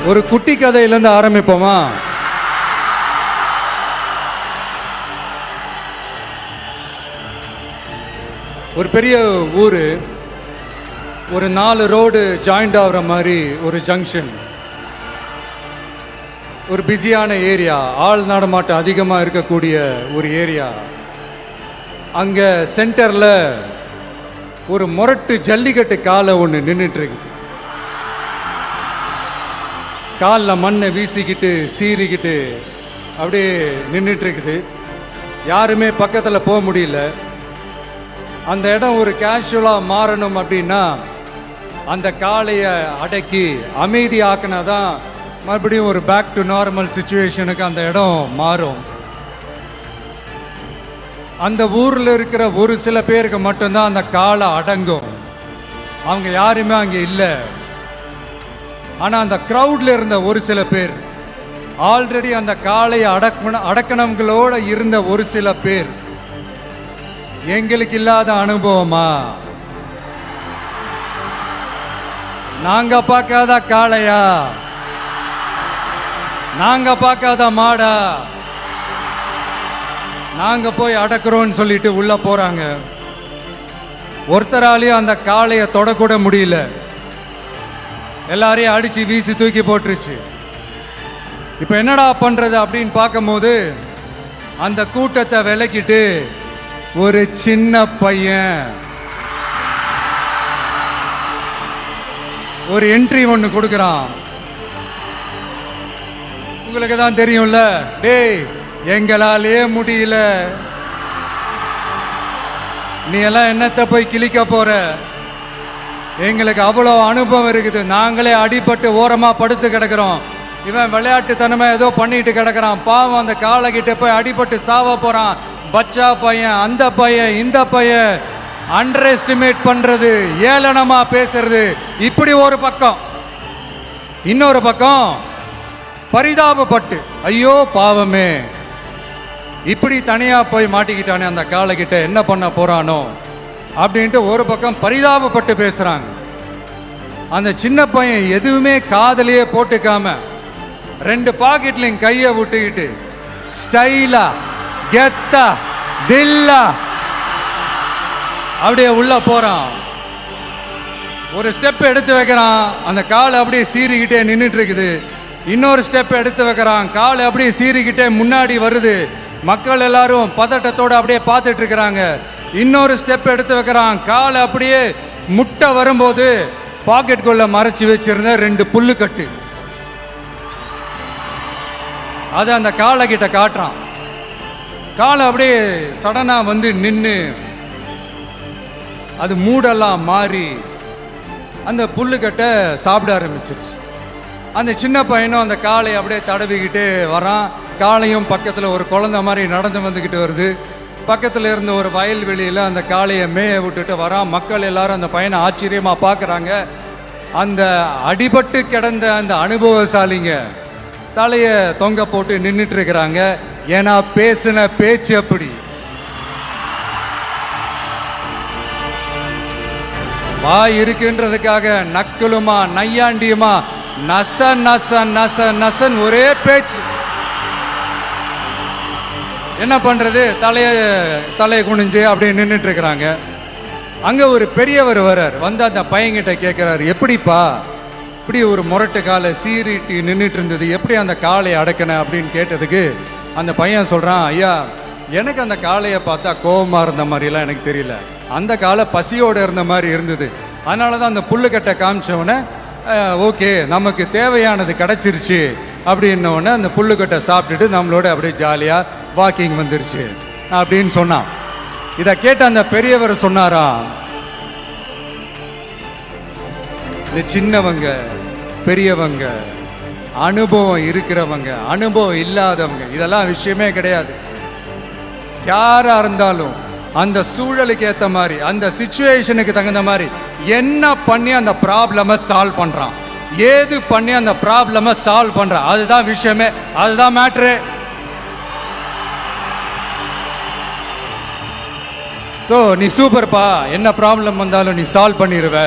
ஒரு குட்டி கதையிலேருந்து ஆரம்பிப்போமா? ஒரு பெரிய ஊர், ஒரு 4 ரோடு ஜாயிண்ட் ஆகிற மாதிரி ஒரு ஜங்ஷன், ஒரு பிஸியான ஏரியா, ஆள் நடமாட்டம் அதிகமாக இருக்கக்கூடிய ஒரு ஏரியா. அங்கே சென்டரில் ஒரு முரட்டு ஜல்லிக்கட்டு காலை ஒன்று நின்றுட்டு இருக்கு. காலில் மண்ணை வீசிக்கிட்டு சீறிக்கிட்டு அப்படியே நின்றுட்டு இருக்குது. யாருமே பக்கத்தில் போக முடியல. அந்த இடம் ஒரு கேஷுவலாக மாறணும் அப்படின்னா அந்த காளையை அடக்கி அமைதி ஆக்கினா தான் மறுபடியும் ஒரு பேக் டு நார்மல் சுச்சுவேஷனுக்கு அந்த இடம் மாறும். அந்த ஊரில் இருக்கிற ஒரு சில பேருக்கு மட்டும்தான் அந்த காளை அடங்கும். அவங்க யாருமே அங்கே இல்லை. ஆனால் அந்த க்ரௌட்ல இருந்த ஒரு சில பேர், ஆல்ரெடி அந்த காளையை அடக்கணங்களோட இருந்த ஒரு சில பேர், எங்களுக்கு இல்லாத அனுபவமா? நாங்க பார்க்காத காளையா? நாங்க பார்க்காத மாடா? நாங்க போய் அடக்குறோம்னு சொல்லிட்டு உள்ள போறாங்க. ஒருத்தராலையும் அந்த காளையை தொடக்கூட முடியல. எல்லாரையும் அடிச்சு வீசி தூக்கி போட்டுருச்சு. இப்ப என்னடா பண்றது அப்படின்னு பார்க்கும்போது அந்த கூட்டத்தை விலக்கிட்டு ஒரு சின்ன பையன் ஒரு என்ட்ரி ஒன்று கொடுக்குறான். உங்களுக்கு தான் தெரியும்ல, டேய் எங்களாலே முடியல, நீ எல்லாம் என்னத்தை போய் கிழிக்க போற? எங்களுக்கு அவ்வளோ அனுபவம் இருக்குது, நாங்களே அடிபட்டு ஓரமா படுத்து கிடக்கிறோம். இவன் விளையாட்டுத்தனமா ஏதோ பண்ணிட்டு கிடக்கிறான், பாவம் அந்த காலை கிட்ட போய் அடிபட்டு சாவ போறான். பச்சா பையன், அந்த பையன், இந்த பையன், அண்டர் எஸ்டிமேட் பண்றது, ஏளனமா பேசுறது, இப்படி ஒரு பக்கம். இன்னொரு பக்கம் பரிதாபப்பட்டு, ஐயோ பாவமே, இப்படி தனியா போய் மாட்டிக்கிட்டானே அந்த காலை கிட்ட, என்ன பண்ண போறானோ அப்படின்ட்டு ஒரு பக்கம் பரிதாபப்பட்டு பேசுறாங்க. அந்த சின்ன பையன் எதுவுமே காதலையே போட்டுக்காம 2 பாக்கெட்லையும் கையை விட்டுக்கிட்டு ஸ்டைலா கெத்தா தில்லா அப்படியே உள்ள போறான். ஒரு ஸ்டெப் எடுத்து வைக்கிறான், அந்த காலை அப்படியே சீறிக்கிட்டே நின்றுட்டு இருக்குது. இன்னொரு ஸ்டெப் எடுத்து வைக்கிறான், காலை அப்படியே சீறிக்கிட்டே முன்னாடி வருது. மக்கள் எல்லாரும் பதட்டத்தோடு அப்படியே பார்த்துட்டு இருக்கிறாங்க. இன்னொரு ஸ்டெப் எடுத்து வைக்கிறான், காலை அப்படியே முட்டை வரும்போது பாக்கெட்டுக்குள்ள மறைச்சு வச்சிருந்த 2 புல்லுக்கட்டு அதை அந்த காலை கிட்ட காட்டுறான். காலை அப்படியே சடனா வந்து நின்று அது மூடெல்லாம் மாறி அந்த புல்லுக்கட்டை சாப்பிட ஆரம்பிச்சிருச்சு. அந்த சின்ன பையனும் அந்த காளை அப்படியே தடவிக்கிட்டு வரான். காளையும் பக்கத்தில் ஒரு குழந்தை மாதிரி நடந்து வந்துக்கிட்டு வருது. பக்கத்தில் இருந்த ஒரு வயல்வெளியில் அந்த காளையை மேய விட்டுட்டு வரான். மக்கள் எல்லாரும் அந்த பையனை ஆச்சரியமாக பார்க்குறாங்க. அந்த அடிபட்டு கிடந்த அந்த அனுபவசாலிங்க தலையை தொங்க போட்டு நின்றுட்டு இருக்கிறாங்க. ஏன்னா பேசின பேச்சு அப்படி. வாய் இருக்குன்றதுக்காக நக்கலுமா நையாண்டியுமா நச நச நச நசன் ஒரே பேச்சு. என்ன பண்றது, தலையை குனிஞ்சு அப்படியே நின்றுட்டு இருக்கிறாங்க. அங்க ஒரு பெரியவர் வர்றார். வந்து அந்த பையன்கிட்ட கேட்கிறாரு, எப்படிப்பா இப்படி ஒரு முரட்டு காலை சீறிட்டு நின்றுட்டு இருந்தது, எப்படி அந்த காளையை அடக்கின அப்படின்னு கேட்டதுக்கு அந்த பையன் சொல்றான், ஐயா எனக்கு அந்த காளையை பார்த்தா கோபமா இருந்த மாதிரிலாம் எனக்கு தெரியல, அந்த காலை பசியோடு இருந்த மாதிரி இருந்தது. அதனால தான் அந்த புல்லுக்கட்டை காமிச்சவொடனே ஓகே நமக்கு தேவையானது கிடைச்சிருச்சு அப்படின்னோடனே அந்த புல்லுக்கட்டை சாப்பிட்டுட்டு நம்மளோட அப்படியே ஜாலியாக வாக்கிங் வந்துருச்சு அப்படின்னு சொன்னான். இதை கேட்ட அந்த பெரியவர் சொன்னாரா, இந்த சின்னவங்க பெரியவங்க, அனுபவம் இருக்கிறவங்க அனுபவம் இல்லாதவங்க இதெல்லாம் விஷயமே கிடையாது. யாரா இருந்தாலும் அந்த சூழலுக்கு ஏற்ற மாதிரி, அந்த சிச்சுவேஷனுக்கு தகுந்த மாதிரி என்ன பண்ணி அந்த ப்ராப்ளமை சால்வ் பண்றான், ஏது பண்ணி அந்த ப்ராப்ளமை சால்வ் பண்றான், அதுதான் விஷயமே, அதுதான் மேட்ரு. ஸோ நீ சூப்பர்ப்பா, என்ன ப்ராப்ளம் வந்தாலும் நீ சால்வ் பண்ணிடுவ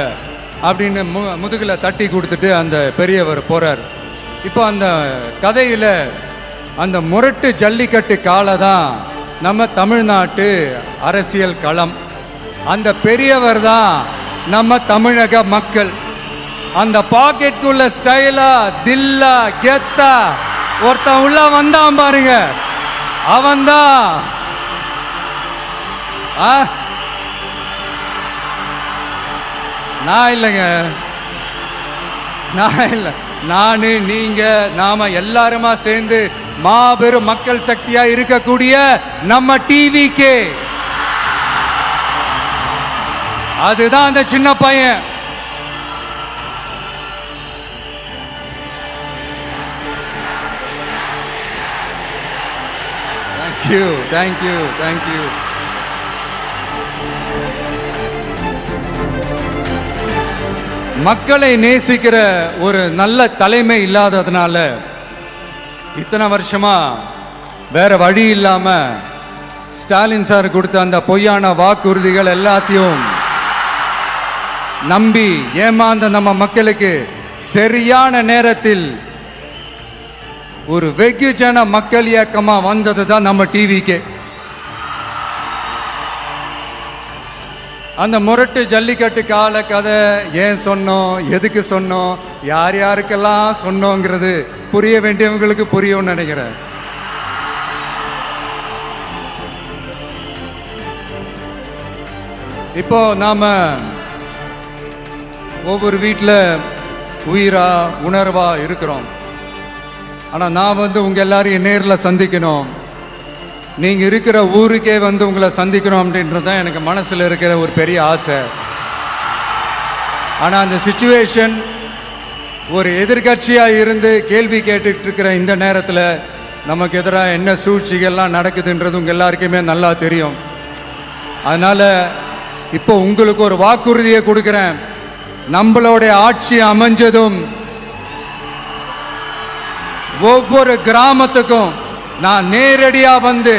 அப்படின்னு முதுகில் தட்டி கொடுத்துட்டு அந்த பெரியவர் போறார். இப்போ அந்த கதையில அந்த முரட்டு ஜல்லிக்கட்டு காலை தான் நம்ம தமிழ்நாட்டு அரசியல் களம். அந்த பெரியவர் தான் நம்ம தமிழக மக்கள். அந்த பாக்கெட்டுக்குள்ள ஸ்டைலா தில்லா கெத்தா ஒருத்தன் உள்ள வந்தான் பாருங்க, அவன்தான் நான் இல்லைங்க, நான் இல்லை, நானு நீங்க நாம எல்லாருமா சேர்ந்து மாபெரும் மக்கள் சக்தியா இருக்கக்கூடிய நம்ம டிவிகே, அதுதான் அந்த சின்ன பையன். Thank you. மக்களை நேசிக்கிற ஒரு நல்ல தலைமை இல்லாததுனால இத்தனை வருஷமா வேற வழி இல்லாம ஸ்டாலின் சார் கொடுத்த அந்த பொய்யான வாக்குறுதிகள் எல்லாத்தையும் நம்பி ஏமாந்த நம்ம மக்களுக்கு சரியான நேரத்தில் ஒரு வெகுஜன மக்கள் இயக்கமா வந்தது தான் நம்ம டிவிக்கு. அந்த முரட்டு ஜல்லிக்கட்டு கால கதை ஏன் சொன்னோம், எதுக்கு சொன்னோம், யார் யாருக்கெல்லாம் சொன்னோங்கிறது புரிய வேண்டியவங்களுக்கு புரியும் நினைக்கிறேன். இப்போ நாம ஒவ்வொரு வீட்டில் உயிரா உணர்வா இருக்கிறோம். ஆனால் நான் உங்கள் எல்லாரையும் நேரில் சந்திக்கணும், நீங்கள் இருக்கிற ஊருக்கே உங்களை சந்திக்கணும் அப்படின்றது தான் எனக்கு மனசில் இருக்கிற ஒரு பெரிய ஆசை. ஆனால் அந்த சிச்சுவேஷன் ஒரு எதிர்கட்சியாக இருந்து கேள்வி கேட்டுட்டு இருக்கிற இந்த நேரத்தில் நமக்கு எதிராக என்ன சூழ்ச்சிகள்லாம் நடக்குதுன்றது உங்கள் எல்லாருக்குமே நல்லா தெரியும். அதனால் இப்போ உங்களுக்கு ஒரு வாக்குறுதியை கொடுக்குறேன். நம்மளுடைய ஆட்சி அமைஞ்சதும் ஒவ்வொரு கிராமத்துக்கும் நான் நேரடியா வந்து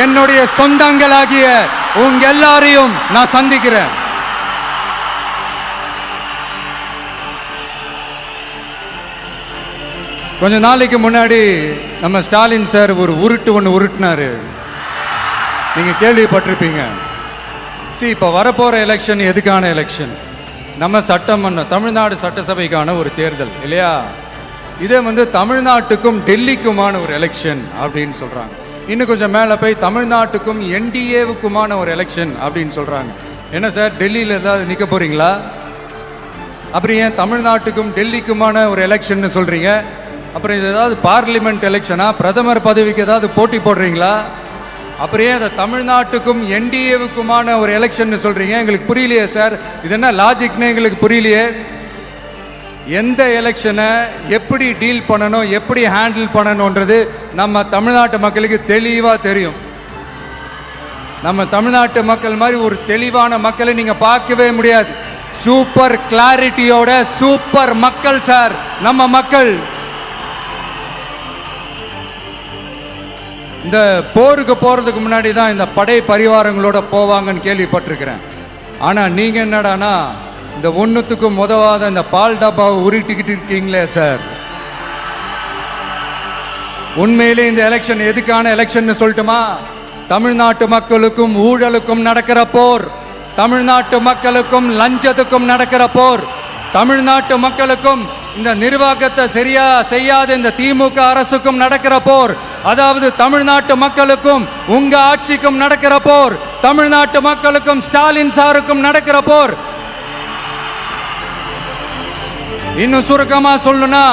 என்னுடைய சொந்தங்களாகிய உங்க எல்லாரையும் நான் சந்திக்கிறேன். கொஞ்ச நாளைக்கு முன்னாடி நம்ம ஸ்டாலின் சார் ஒரு உருட்டு ஒன்று உருட்டினாரு, நீங்க கேள்விப்பட்டிருப்பீங்க. இப்ப வரப்போற எலெக்ஷன் எதுக்கான எலெக்ஷன்? நம்ம சட்டமன்ற தமிழ்நாடு சட்டசபைக்கான ஒரு தேர்தல் இல்லையா? இதே தமிழ்நாட்டுக்கும் டெல்லிக்குமான ஒரு எலெக்ஷன் அப்படின்னு சொல்றாங்க. இன்னும் கொஞ்சம் மேல போய் தமிழ்நாட்டுக்கும் என்டிஏவுக்குமான ஒரு எலெக்ஷன் அப்படின்னு சொல்றாங்க. என்ன சார், டெல்லியில ஏதாவது நிக்க போறீங்களா? அப்புறம் ஏன் தமிழ்நாட்டுக்கும் டெல்லிக்குமான ஒரு எலெக்ஷன் சொல்றீங்க? அப்புறம் இது ஏதாவது பார்லிமெண்ட் எலெக்ஷனா? பிரதமர் பதவிக்கு ஏதாவது போட்டி போடுறீங்களா? அப்புறம் ஏன் தமிழ்நாட்டுக்கும் என்டிஏவுக்குமான ஒரு எலெக்ஷன் சொல்றீங்க? எங்களுக்கு புரியலையே சார், இது என்ன லாஜிக்னு எங்களுக்கு புரியலையே. எந்த எலெக்ஷனை எப்படி டீல் பண்ணணும், எப்படி ஹேண்டில் பண்ணணும்ன்றது நம்ம தமிழ்நாட்டு மக்களுக்கு தெளிவா தெரியும். நம்ம தமிழ்நாட்டு மக்கள் மாதிரி ஒரு தெளிவான மக்களை நீங்க பார்க்கவே முடியாது. சூப்பர் கிளாரிட்டியோட சூப்பர் மக்கள் சார் நம்ம மக்கள். இந்த போருக்கு போறதுக்கு முன்னாடி தான் இந்த படை பரிவாரங்களோட போவாங்கன்னு கேள்விப்பட்டிருக்கிறேன். ஆனா நீங்க என்னடானா இந்த ஒன்னுத்துக்கும் உதவாத இந்த பால் டப்பாவை உருட்டிக்கிட்டு இருக்கீங்களே சார். உண்மையிலே இந்த எலெக்ஷன் எதுக்கான எலெக்ஷன் சொல்லட்டுமா? தமிழ்நாட்டு மக்களுக்கும் ஊழலுக்கும் நடக்கிற போர், தமிழ்நாட்டு மக்களுக்கும் லஞ்சத்துக்கும் நடக்கிற போர், தமிழ்நாட்டு மக்களுக்கும் இந்த நிர்வாகத்தை சரியா செய்யாத இந்த திமுக அரசுக்கும் நடக்கிற போர், அதாவது தமிழ்நாட்டு மக்களுக்கும் உங்க ஆட்சிக்கும் நடக்கிற போர், தமிழ்நாட்டு மக்களுக்கும் ஸ்டாலின் சாருக்கும் நடக்கிற போர். இன்னும் சுருக்கமா சொல்லணும்னா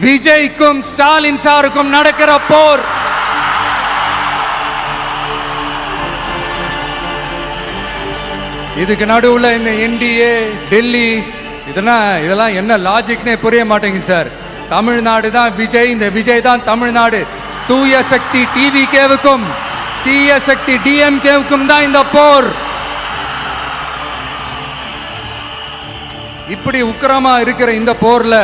விஜய்க்கும் ஸ்டாலின் சாருக்கும் நடக்கிற போர். இதுக்கு நடுவுல இந்த என்டிஏ டெல்லி இதெல்லாம் என்ன லாஜிக்னே புரிய மாட்டேங்குது சார். தமிழ்நாடு தான் விஜய், இந்த விஜய் தான் தமிழ்நாடு. தூய சக்தி டிவிகேவுக்கும் தீய சக்தி டிஎம்கேவுக்கும் தான் இந்த போர். இப்படி உக்கிரமா இருக்கிற இந்த போர்ல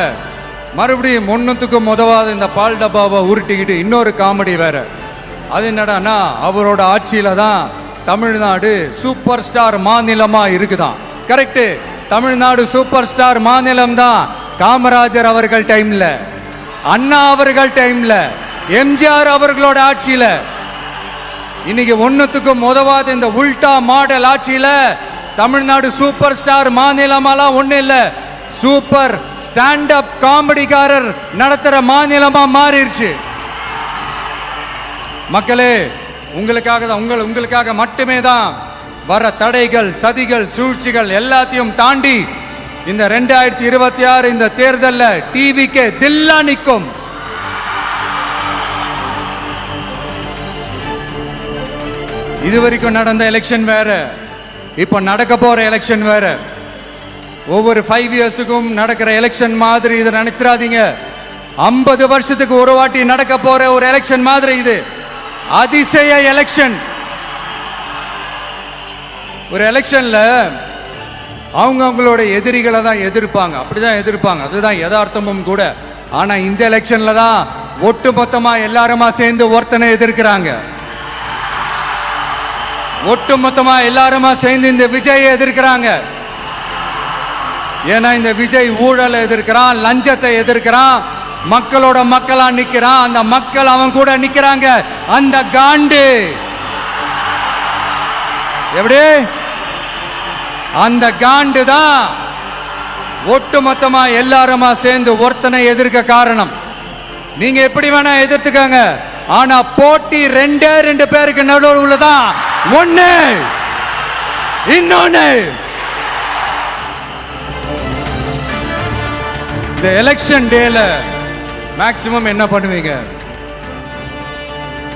மறுபடியும் ஒன்னுத்துக்கும் உதவாத இந்த பால் டப்பாவை உருட்டிக்கிட்டு இன்னொரு காமெடி வேற. அது என்னடானா அவரோட ஆட்சியில தான் தமிழ்நாடு சூப்பர் ஸ்டார் மாநிலமா இருக்குதான். கரெக்ட். தமிழ்நாடு சூப்பர் ஸ்டார் மாநிலம் தான். காமராஜர் அவர்கள் டைம்ல, அண்ணா அவர்கள் டைம்ல, எம்ஜிஆர் அவர்களோட ஆட்சியில. இன்னைக்கு ஒன்னுத்துக்கும் உதவாத இந்த உல்டா மாடல் ஆட்சியில தமிழ்நாடு சூப்பர் ஸ்டார் மாநிலமாலாம் ஒண்ணு இல்ல, சூப்பர் ஸ்டாண்ட் அப் காமெடிக்காரர் நடத்துற மாநிலமா மாறிடுச்சு. மக்களே, உங்களுக்காக தான், உங்களுக்காக மட்டுமே தான் வர தடைகள், சதிகள், சூழ்ச்சிகள் எல்லாத்தையும் தாண்டி இந்த 2026 இந்த தேர்தல்ல டிவிக்கு தில்லா நிற்கும். இதுவரைக்கும் நடந்த எலெக்ஷன் வேற, இப்ப நடக்க போற எலெக்ஷன் வேற. ஒவ்வொரு 5 இயர்ஸுக்கும் நடக்கிற எலெக்ஷன் மாதிரி இதை நினைச்சிடாதீங்க. 50 வருஷத்துக்கு ஒரு வாட்டி நடக்க போற ஒரு எலெக்ஷன் மாதிரி இது. அதிசய எலெக்ஷன். ஒரு எலெக்ஷன்ல அவங்களோட எதிரிகளை தான் எதிர்ப்பாங்க, அப்படிதான் எதிர்ப்பாங்க, அதுதான் யதார்த்தமும் கூட. ஆனா இந்த எலெக்ஷன்ல தான் ஒட்டுமொத்தமா எல்லாருமா சேர்ந்து ஒருத்தனை எதிர்க்கிறாங்க. ஒட்டுமொத்தமா எல்லாருமா சேர்ந்து இந்த விஜயை எதிர்க்கிறாங்க. ஏன்னா இந்த விஜய் ஊழலை எதிர்க்கிறான், லஞ்சத்தை எதிர்க்கிறான், மக்களோட மக்களா நிக்கிறான். அந்த மக்கள் அவன் கூட நிக்கிறாங்க. அந்த காண்டு எப்படி? அந்த காண்டு தான் ஒட்டுமொத்தமா எல்லாருமா சேர்ந்து ஒருத்தனை எதிர்க்க காரணம். நீங்க எப்படி வேணா எதிர்த்துக்கங்க, ஆனா போட்டி 2 பேருக்கு நடுவுல தான். ஒண்ணு இன்னொன்னு. இந்த எலெக்ஷன் டேல மேக்சிமம் என்ன பண்ணுவீங்க?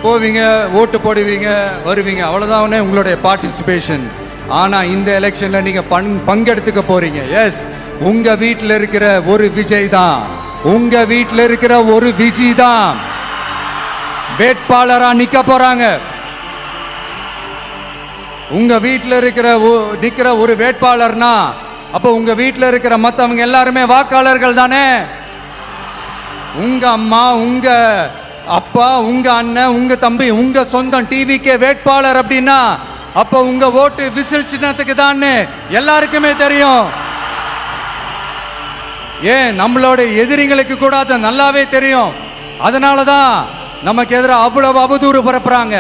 போவீங்க, ஓட்டு போடுவீங்க, வருவீங்க, அவ்வளவுதான் உங்களுடைய பார்ட்டிசிபேஷன். ஆனா இந்த எலெக்ஷன்ல நீங்க பங்கெடுத்துக்க போறீங்க. எஸ், உங்க வீட்டில் இருக்கிற ஒரு விஜய் தான், உங்க வீட்டில் இருக்கிற ஒரு விஜய் தான் வேட்பாளரா நிக்க போறாங்க. உங்க வீட்டில் நிக்கிற ஒரு வேட்பாளர்னா அப்ப உங்க வீட்டில் இருக்கிற மத்தவங்க எல்லாருமே வாக்காளர்கள் தானே. உங்க அம்மா, உங்க அப்பா, உங்க அண்ணன், உங்க தம்பி, உங்க சொந்தம் டிவிக்கே வேட்பாளர் அப்படின்னா அப்ப உங்க ஓட்டு விசில் சின்னத்துக்கு தான் எல்லாருக்குமே தெரியும். ஏன், நம்மளோட எதிரிங்களுக்கு கூட அது நல்லாவே தெரியும். அதனாலதான் நமக்கு எதிராக அவ்வளவு அவதூறு பரப்புறாங்க.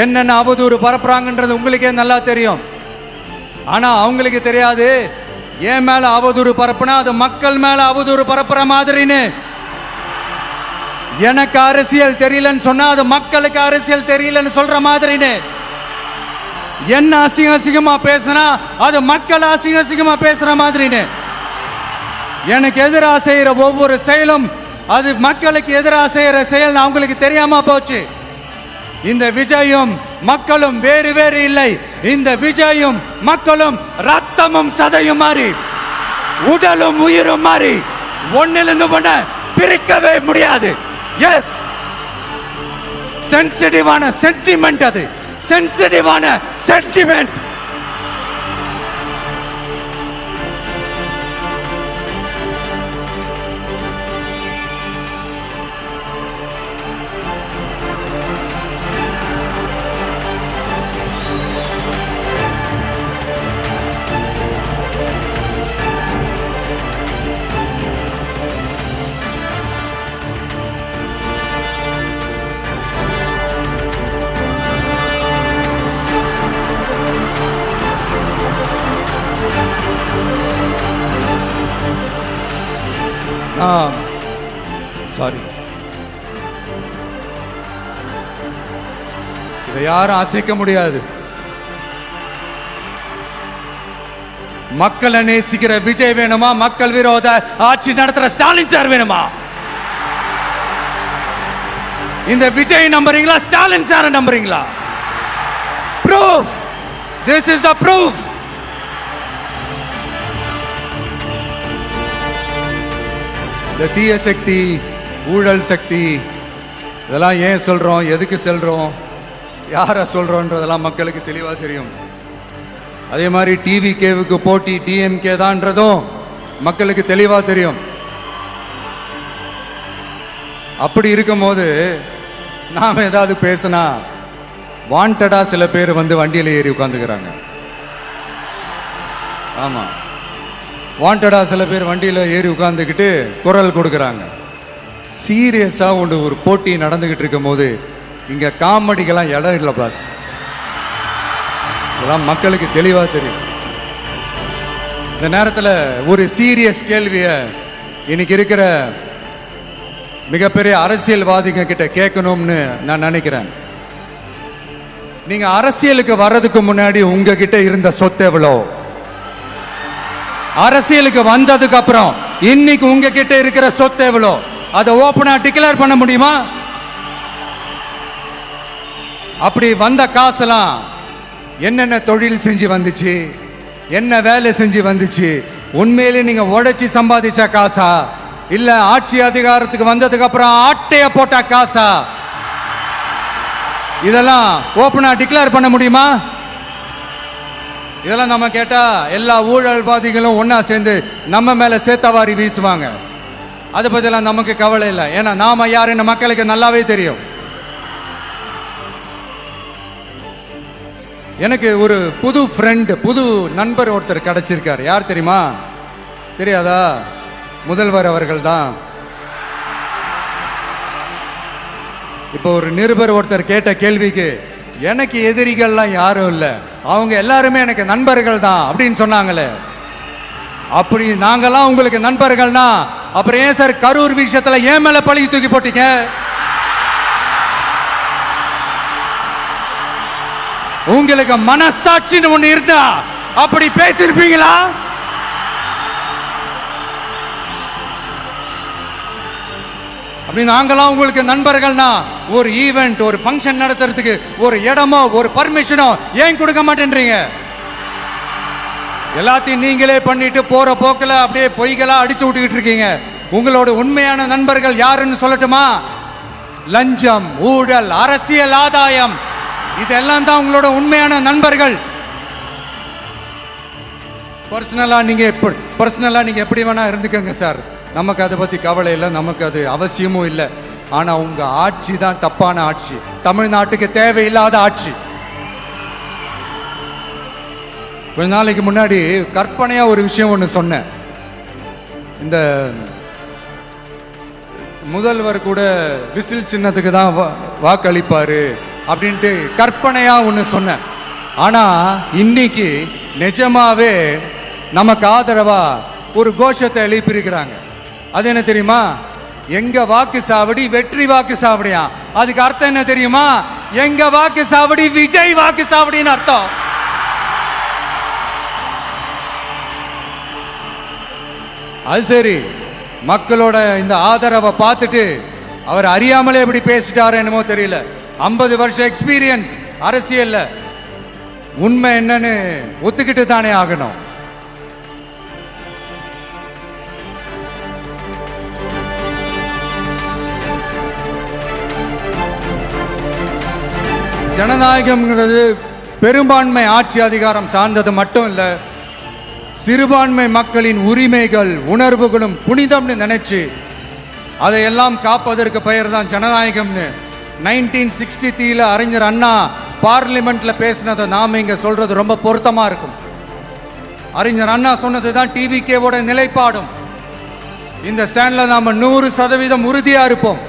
என்னென்ன அவதூறு பரப்புறாங்கன்றது உங்களுக்கே நல்லா தெரியும். ஆனா அவங்களுக்கு தெரியாது, என் மேல அவதூறு பரப்புனா அது மக்கள் மேல அவதூறு பரப்புற மாதிரின்னு. எனக்கு அரசியல் தெரியலன்னு சொன்னா அது மக்களுக்கு அரசியல் தெரியலன்னு சொல்ற மாதிரின்னு. என்ன அசிங்கமா பேசினா அது மக்கள் அசிங்கமா பேசுற மாதிரின்னு. எனக்கு எதிராக செய்யற ஒவ்வொரு செயலும் அது மக்களுக்கு எதிராக செய்யற செயல் அவங்களுக்கு தெரியாம போச்சு. இந்த விஜயும் மக்களும் வேறு வேறு இல்லை. இந்த விஜயும் மக்களும் ரத்தமும் சதையும் மாறி, உடலும் உயிரும் மாறி, ஒன்னிலிருந்து ஒண்ண பிரிக்கவே முடியாது. எஸ், சென்சிட்டிவான சென்டிமெண்ட், அது சென்சிட்டிவான சென்டிமெண்ட். சாரி, இதை யாரும் அசைக்க முடியாது. மக்களை நேசிக்கிற விஜய் வேணுமா? மக்கள் விரோத ஆட்சி நடத்துற ஸ்டாலின் சார் வேணுமா? இந்த விஜய் நம்புறீங்களா, ஸ்டாலின் சார் நம்புறீங்களா? Proof, this is the proof. இந்த தீய சக்தி, ஊழல் சக்தி, இதெல்லாம் ஏன் சொல்றோம், எதுக்கு சொல்றோம், யாரை சொல்றோன்றதெல்லாம் மக்களுக்கு தெளிவா தெரியும். அதே மாதிரி டிவிகேவுக்கு போட்டி டிஎம்கே தான்றதும் மக்களுக்கு தெளிவா தெரியும். அப்படி இருக்கும்போது நாம ஏதாவது பேசினா வாண்டடா சில பேர் வந்து வண்டியில ஏறி உட்காந்துக்கிறாங்க. ஆமா, வாண்டடா சில பேர் வண்டியில் ஏறி உட்கார்ந்துக்கிட்டு குரல் கொடுக்குறாங்க. சீரியஸாக ஒரு போட்டி நடந்துக்கிட்டு இருக்கும் போது இங்கே காமெடிக்கெல்லாம் இடம் இல்லை பாஸ். இதெல்லாம் மக்களுக்கு தெளிவாக தெரியும். இந்த நேரத்தில் ஒரு சீரியஸ் கேள்வியை இன்னைக்கு இருக்கிற மிகப்பெரிய அரசியல்வாதிங்க கிட்ட கேட்கணும்னு நான் நினைக்கிறேன். நீங்க அரசியலுக்கு வர்றதுக்கு முன்னாடி உங்ககிட்ட இருந்த சொத்து எவ்வளோ? அரசியலுக்கு வந்ததுக்கு அப்புறம் இன்னைக்கு உங்ககிட்ட இருக்கிற சொத்து எவ்வளோ? அதை ஓபனா டிக்ளேர் பண்ண முடியுமா? அப்படி வந்த காசெல்லாம் என்னென்ன தொழில் செஞ்சு வந்துச்சு, என்ன வேலை செஞ்சு வந்துச்சு? உண்மையிலே நீங்க உழைச்சி சம்பாதிச்ச காசா, இல்ல ஆட்சி அதிகாரத்துக்கு வந்ததுக்கு அப்புறம் ஆட்டைய போட்ட காசா? இதெல்லாம் ஓபனா டிக்ளேர் பண்ண முடியுமா? இதெல்லாம் நம்ம கேட்டா எல்லா ஊழல்வாதிகளும் ஒன்னா சேர்ந்து நம்ம மேல சேத்தவாரி வீசுவாங்க. அதை பத்திலாம் நமக்கு கவலை இல்லை. ஏன்னா நாம யாருன்னு மக்களுக்கு நல்லாவே தெரியும். எனக்கு ஒரு புது ஃப்ரெண்ட், புது நண்பர் ஒருத்தர் கிடைச்சிருக்காரு. யார் தெரியுமா? தெரியாதா? முதல்வர் அவர்கள் தான். இப்போ ஒரு நிருபர் ஒருத்தர் கேட்ட கேள்விக்கு எனக்கு எதிரிகள்லாம் யாரும் இல்லை, அவங்க எல்லாருமே எனக்கு நண்பர்கள் தான் அப்படின்னு சொன்னாங்களே. அப்படி நாங்கெல்லாம் உங்களுக்கு நண்பர்கள்னா அப்புறம் ஏன் சார் கரூர் விஷயத்துல ஏன் மேல பழி தூக்கி போட்டீங்க? உங்களுக்கு மனசாட்சின்னு ஒண்ணு இருந்தா அப்படி பேசிருப்பீங்களா? அப்படி நாங்களாம் உங்களுக்கு நண்பர்கள்னா ஒரு ஈவெண்ட், ஒரு ஃபங்க்ஷன் நடத்துறதுக்கு ஒரு இடமோ ஒரு பர்மிஷனோ ஏன் கொடுக்க மாட்டேன்றீங்க? எல்லாத்தையும் நீங்களே பண்ணிட்டு போற போக்கில் அப்படியே பொய்களா அடிச்சு விட்டுக்கிட்டு இருக்கீங்க. உங்களோட உண்மையான நண்பர்கள் யாருன்னு சொல்லட்டுமா? லஞ்சம், ஊழல், அரசியல் ஆதாயம், இதெல்லாம் தான் உங்களோட உண்மையான நண்பர்கள். பர்சனலா நீங்க எப்படி வேணா இருந்துக்கங்க சார், நமக்கு அதை பத்தி கவலை இல்லை, நமக்கு அது அவசியமும் இல்லை. ஆனா உங்க ஆட்சி தான் தப்பான ஆட்சி, தமிழ்நாட்டுக்கு தேவையில்லாத ஆட்சி. கொஞ்ச நாளைக்கு முன்னாடி கற்பனையா ஒரு விஷயம் ஒன்று சொன்னேன். இந்த முதல்வர் கூட விசில் சின்னத்துக்கு தான் வாக்களிப்பாரு அப்படின்ட்டு கற்பனையா ஒன்று சொன்னேன். ஆனா இன்னைக்கு நிஜமாவே நமக்கு ஆதரவா ஒரு கோஷத்தை எழுப்பியிருக்கிறாங்க. அது என்ன தெரியுமா? எங்க வாக்கு சாவடி வெற்றி வாக்கு சாவடியா. அதுக்கு அர்த்தம் என்ன தெரியுமா? எங்க வாக்கு சாவடி விஜய் வாக்கு சாவடின்னு அர்த்தம். அது சரி, மக்களோட இந்த ஆதரவை பார்த்துட்டு அவர் அறியாமலே எப்படி பேசிட்டாரு என்னமோ தெரியல. 50 வருஷம் எக்ஸ்பீரியன்ஸ் அரசியல்ல, உண்மை என்னன்னு ஒத்துக்கிட்டு தானே ஆகணும். ஜனநாயகம்ங்கிறது பெரும்பான்மை ஆட்சி அதிகாரம் சார்ந்தது மட்டும் இல்ல, சிறுபான்மை மக்களின் உரிமைகள் உணர்வுகளும் புனிதம்னு நினைச்சு அதையெல்லாம் காப்பதற்கு பெயர் தான் ஜனநாயகம்னு 1963 அறிஞர் அண்ணா பார்லிமெண்ட்ல பேசினதை நாம இங்க சொல்றது ரொம்ப பொருத்தமா இருக்கும். அறிஞர் அண்ணா சொன்னது தான் டிவிகேவோட நிலைப்பாடும். இந்த ஸ்டாண்ட்ல நாம 100% உறுதியா இருப்போம்.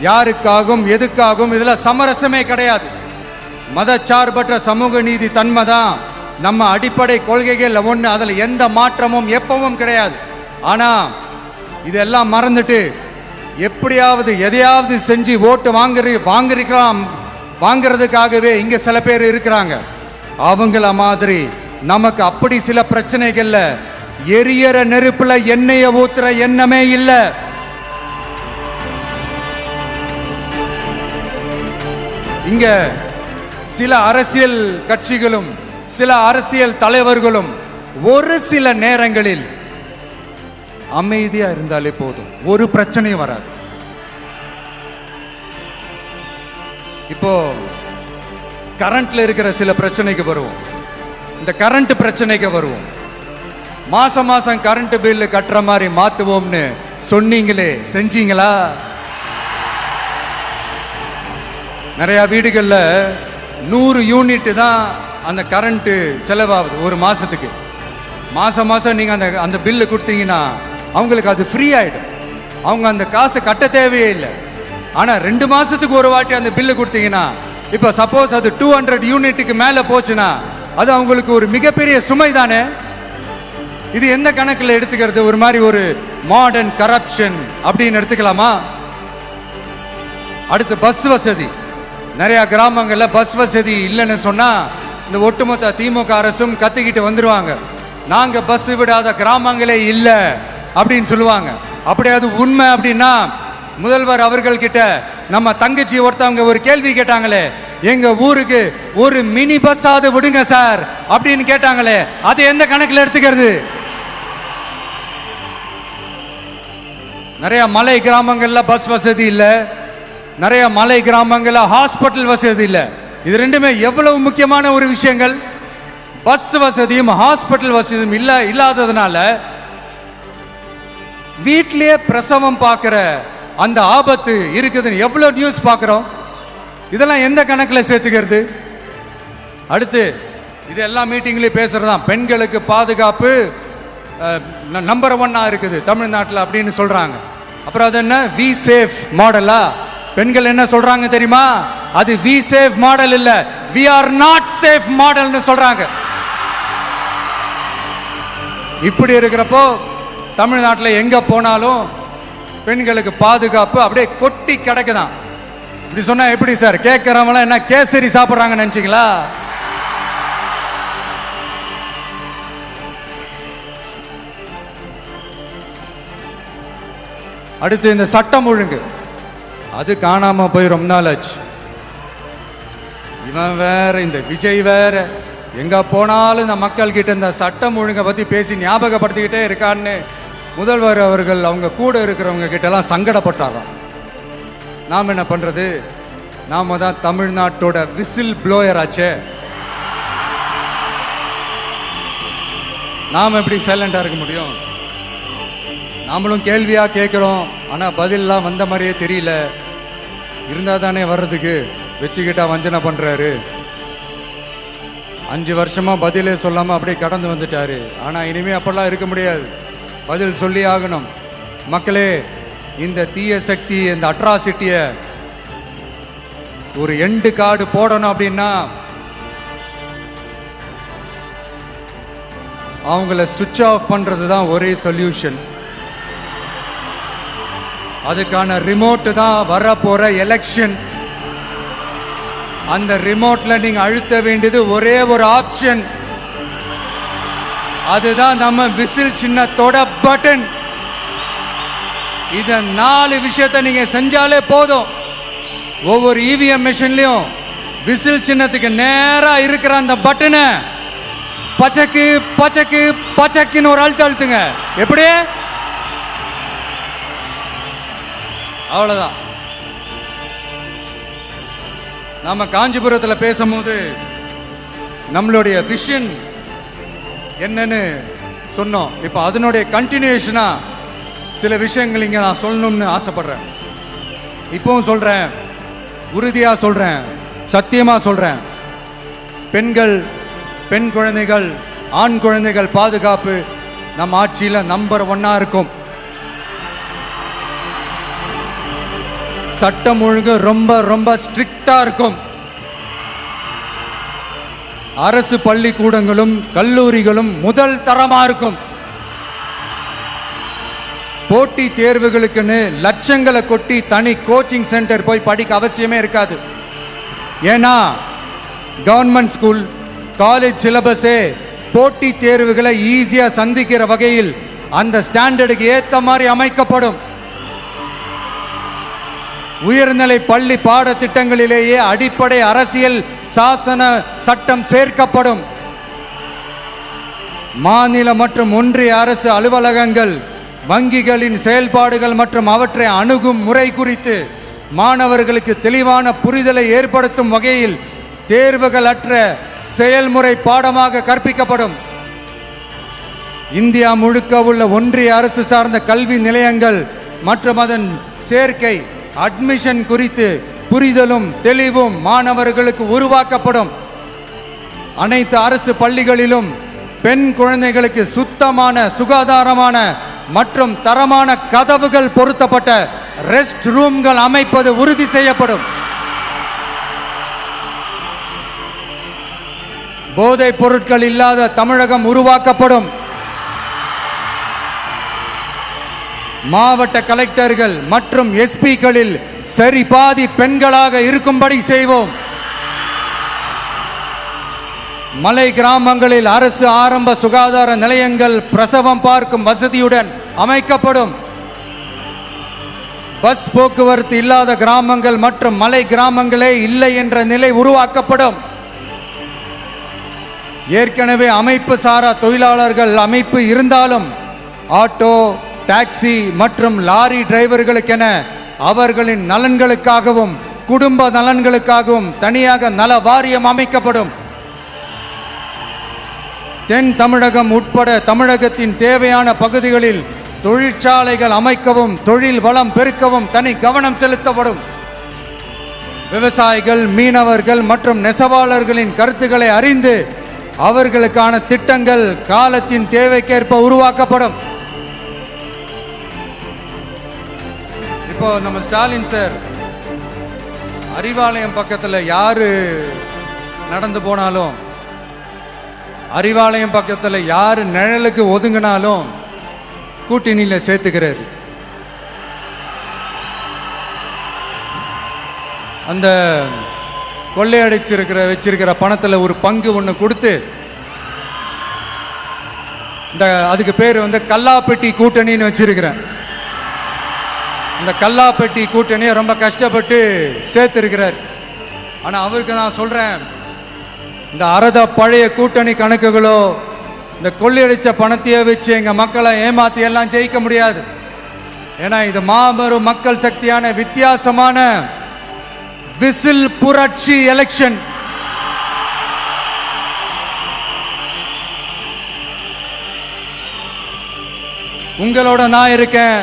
யாருக்காகவும் எதுக்காகவும் இதுல சமரசமே கிடையாது. மதச்சார்பற்ற சமூக நீதி தன்மை தான் நம்ம அடிப்படை கொள்கைகள் ஒண்ணு, அதுல எந்த மாற்றமும் எப்பவும் கிடையாது. ஆனா இதெல்லாம் மறந்துட்டு எப்படியாவது எதையாவது செஞ்சு ஓட்டு வாங்குறதுக்காகவே இங்க சில பேர் இருக்கிறாங்க. அவங்கள மாதிரி நமக்கு அப்படி சில பிரச்சனைகள்ல எரியற நெருப்புல எண்ணெய ஊத்துற எண்ணமே இல்ல. இங்க சில அரசியல் கட்சிகளும் சில அரசியல் தலைவர்களும் ஒரு சில நேரங்களில் அமைதியா இருந்தாலே போதும், ஒரு பிரச்சனையும் வராது. இப்போ கரண்ட்ல இருக்கிற சில பிரச்சனைக்கு வருவோம். இந்த கரண்ட் பிரச்சனைக்கு வருவோம். மாசம் மாசம் கரண்ட் பில் கட்டுற மாதிரி மாத்துவோம்னு சொன்னீங்களே, செஞ்சீங்களா? நிறைய வீடுகள்ல 100 யூனிட் தான் அந்த கரண்ட் செலவாகுது ஒரு மாசத்துக்கு. மாசம் மாசம் நீங்க அந்த பில்லு கொடுத்தீங்கன்னா அவங்களுக்கு அது ஃப்ரீ ஆயிடும். அவங்க அந்த காசு கட்ட தேவையே இல்லை. ஆனா 2 மாசத்துக்கு ஒரு வாட்டி அந்த பில்லு கொடுத்தீங்கன்னா, இப்ப சப்போஸ் அது 200 யூனிட்டுக்கு மேல போச்சுன்னா அது அவங்களுக்கு ஒரு மிகப்பெரிய சுமை தானே. இது எந்த கணக்கில் எடுத்துக்கிறது? ஒரு மாதிரி ஒரு மாடர்ன் கரப்ஷன் அப்படின்னு எடுத்துக்கலாமா? அடுத்து பஸ் வசதி. நிறைய கிராமங்கள்ல பஸ் வசதி இல்லைன்னு சொன்னா இந்த ஒட்டுமொத்த திமுக அரசும் கத்திக்கிட்டு வந்துருவாங்க. நாங்க பஸ் விடாத கிராமங்களே இல்ல அப்படின்னு சொல்லுவாங்க. அப்படியாவது உண்மை அப்படின்னா முதல்வர் அவர்கள் கிட்ட நம்ம தங்கச்சி ஒருத்தவங்க ஒரு கேள்வி கேட்டாங்களே, எங்க ஊருக்கு ஒரு மினி பஸ் ஆவது விடுங்க சார் அப்படின்னு கேட்டாங்களே, அது எந்த கணக்கில் எடுத்துக்கிறது? நிறைய மலை கிராமங்கள்ல பஸ் வசதி இல்ல, நிறைய மலை கிராமங்கள்ல ஹாஸ்பிட்டல் வசதி இல்ல. இது ரெண்டுமே எவ்வளவு முக்கியமான ஒரு விஷயங்கள். பஸ் வசதியும் ஹாஸ்பிட்டல் வசதியும் இல்லாததுனால வீட்டிலேயே பிரசவம் பார்க்கிற அந்த ஆபத்து இருக்குதுன்னு எவ்வளவு நியூஸ் பார்க்கிறோம். இதெல்லாம் எந்த கணக்கில் சேர்த்துக்கிறது? அடுத்து இது எல்லா மீட்டிங்லயும் பேசுறதுதான், பெண்களுக்கு பாதுகாப்பு நம்பர் 1 இருக்குது தமிழ்நாட்டில் அப்படின்னு சொல்றாங்க. அப்புறம் அது என்ன, வி சேஃப் மாடலா? பெண்கள் என்ன சொல்றாங்க தெரியுமா? அது வி சேஃப் மாடல் இல்ல, வி ஆர் நாட் சேஃப் மாடல்னு சொல்றாங்க. இப்படி இருக்கிறப்போ தமிழ்நாட்டில் எங்க போனாலும் பெண்களுக்கு பாதுகாப்பு அப்படியே கொட்டி கிடக்குதான். இப்படி சொன்னா எப்படி சார்? கேட்கிறவங்க என்ன கேசரி சாப்பிடுறாங்க நினைச்சீங்களா? அடுத்து இந்த சட்டம் ஒழுங்கு, அது காணாம போய் ரொம்ப நாள் ஆச்சு. இவன் வேற, இந்த விஜய் வேற, எங்க போனாலும் இந்த மக்கள் கிட்ட இந்த சட்டம் ஒழுங்கை பத்தி பேசி ஞாபகப்படுத்திக்கிட்டே இருக்கான்னு முதல்வர் அவர்கள் அவங்க கூட இருக்கிறவங்க கிட்ட எல்லாம் சங்கடப்பட்டாராம். நாம் என்ன பண்றது? நாம தான் தமிழ்நாட்டோட விசில் ப்ளோயர் ஆச்சே. நாம எப்படி சைலண்டா இருக்க முடியும்? நாமளும் கேள்வியா கேட்கிறோம், ஆனா பதிலெல்லாம் வந்த மாதிரியே தெரியல. இருந்தா தானே வர்றதுக்கு, வச்சுக்கிட்டா வஞ்சனை பண்றாரு. 5 வருஷமா பதிலே சொல்லாம அப்படியே கடந்து வந்துட்டாரு. ஆனா இனிமே அப்பெல்லாம் இருக்க முடியாது, பதில் சொல்லி ஆகணும். மக்களே, இந்த தீய சக்தி, இந்த அட்ராசிட்டிய ஒரு எண்டு கார்டு போடணும் அப்படின்னா அவங்கள சுவிட்ச் ஆஃப் பண்றது தான் ஒரே சொல்யூஷன். அதுக்கான ரிமோட் தான் வரப்போற எலெக்ஷன். அந்த ரிமோட்ல நீங்க அழுத்த வேண்டியது ஒரே ஒரு ஆப்ஷன், அதுதான் நம்ம விசில் சின்னத்தோட பட்டன். இத 4 விஷயத்தை நீங்க செஞ்சாலே போதும். ஒவ்வொரு இவிஎம் மிஷின்லயும் விசில் சின்னத்துக்கு நேரா இருக்கிற அந்த பட்டனை பச்சக்கு பச்சக்கு பச்சக்குன்னு ஒரு அழுத்துங்க. எப்படி? அவ்வளவுதான். நாம காஞ்சிபுரத்தில் பேசும்போது நம்மளுடைய விஷன் என்னன்னு சொன்னோம். இப்ப அதனுடைய கண்டினியூஷனா சில விஷயங்கள் இங்க நான் சொல்லணும்னு ஆசைப்படுறேன். இப்பவும் சொல்றேன், உறுதியா சொல்றேன், சத்தியமா சொல்றேன். பெண்கள், பெண் குழந்தைகள், ஆண் குழந்தைகள் பாதுகாப்பு நம்ம ஆட்சியில நம்பர் 1 இருக்கும். சட்டம் ஒழுங்கு ரொம்ப ரொம்ப ஸ்ட்ரிக்டா இருக்கும். அரசு பள்ளிக்கூடங்களும் கல்லூரிகளும் முதல் தரமா இருக்கும். போட்டி தேர்வுகளுக்குன்னு லட்சங்களை கொட்டி தனி கோச்சிங் சென்டர் போய் படிக்க அவசியமே இருக்காது. ஏன்னா கவர்மெண்ட் ஸ்கூல், காலேஜ் சிலபஸே போட்டி தேர்வுகளை ஈஸியா சந்திக்கிற வகையில் அந்த ஸ்டாண்டர்டுக்கு ஏத்த மாதிரி அமைக்கப்படும். உயர்நிலை பள்ளி பாடத்திட்டங்களிலேயே அடிப்படை அரசியல் சாசன சட்டம் சேர்க்கப்படும். மாநில மற்றும் ஒன்றிய அரசு அலுவலகங்கள், வங்கிகளின் செயல்பாடுகள் மற்றும் அவற்றை அணுகும் முறை குறித்து மாணவர்களுக்கு தெளிவான புரிதலை ஏற்படுத்தும் வகையில் தேர்வுகள் அற்ற செயல்முறை பாடமாக கற்பிக்கப்படும். இந்தியா முழுக்க உள்ள ஒன்றிய அரசு சார்ந்த கல்வி நிலையங்கள் மற்றும் அதன் சேர்க்கை அட்மிஷன் குறித்து புரிதலும் தெளிவும் மாணவர்களுக்கு உருவாக்கப்படும். அனைத்து அரசு பள்ளிகளிலும் பெண் குழந்தைகளுக்கு சுத்தமான, சுகாதாரமான மற்றும் தரமான கதவுகள் பொருத்தப்பட்ட ரெஸ்ட் ரூம்கள் அமைப்பது உறுதி செய்யப்படும். போதைப் பொருட்கள் இல்லாத தமிழகம் உருவாக்கப்படும். மாவட்ட கலெக்டர்கள் மற்றும் எஸ்பிக்களில் சரி பாதி பெண்களாக இருக்கும்படி செய்வோம். மலை கிராமங்களில் அரசு ஆரம்ப சுகாதார நிலையங்கள் பிரசவம் பார்க்கும் வசதியுடன் அமைக்கப்படும். பஸ் போக்குவரத்து இல்லாத கிராமங்கள் மற்றும் மலை கிராமங்களே இல்லை என்ற நிலை உருவாக்கப்படும். ஏற்கனவே அமைப்பு சாரா தொழிலாளர்கள் அமைப்பு இருந்தாலும் ஆட்டோ, டாக்ஸி மற்றும் லாரி டிரைவர்களுக்கென அவர்களின் நலன்களுக்காகவும் குடும்ப நலன்களுக்காகவும் தனியாக நல வாரியம் அமைக்கப்படும். தென் தமிழகம் உட்பட தமிழகத்தின் தேவையான பகுதிகளில் தொழிற்சாலைகள் அமைக்கவும் தொழில் வளம் பெருக்கவும் தனி கவனம் செலுத்தப்படும். விவசாயிகள், மீனவர்கள் மற்றும் நெசவாளர்களின் கருத்துக்களை அறிந்து அவர்களுக்கான திட்டங்கள் காலத்தின் தேவைக்கேற்ப உருவாக்கப்படும். இப்போ நம்ம ஸ்டாலின் சார் அறிவாலயம் பக்கத்தில் யாரு நடந்து போனாலும், அறிவாலயம் பக்கத்தில் யாரு நிழலுக்கு ஒதுங்கினாலும் கூட்டணியில சேர்த்துக்கிறாரு. அந்த வச்சிருக்கிற பணத்தில் ஒரு பங்கு ஒன்று கொடுத்து, இந்த அதுக்கு பேர் கல்லாப்பெட்டி கூட்டணின்னு வச்சிருக்கிறேன். இந்த கல்லாப்பெட்டி கூட்டணியை ரொம்ப கஷ்டப்பட்டு சேர்த்திருக்கிறார். ஆனா அவருக்கு நான் சொல்றேன், இந்த அறத பழைய கூட்டணி கணக்குகளோ இந்த கொள்ளையடிச்ச பணத்தையே வச்சு எங்க மக்களை ஏமாத்தி எல்லாம் ஜெயிக்க முடியாது. ஏன்னா இது மாபெரும் மக்கள் சக்தியான வித்தியாசமான விசில் புரட்சி எலெக்ஷன். உங்களோட நான் இருக்கேன்,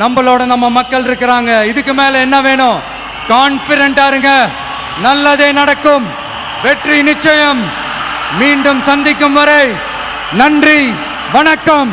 நம்மளோட நம்ம மக்கள் இருக்கிறாங்க. இதுக்கு மேல என்ன வேணும்? கான்பிடென்டா இருங்க, நல்லதே நடக்கும், வெற்றி நிச்சயம். மீண்டும் சந்திக்கும் வரை நன்றி, வணக்கம்.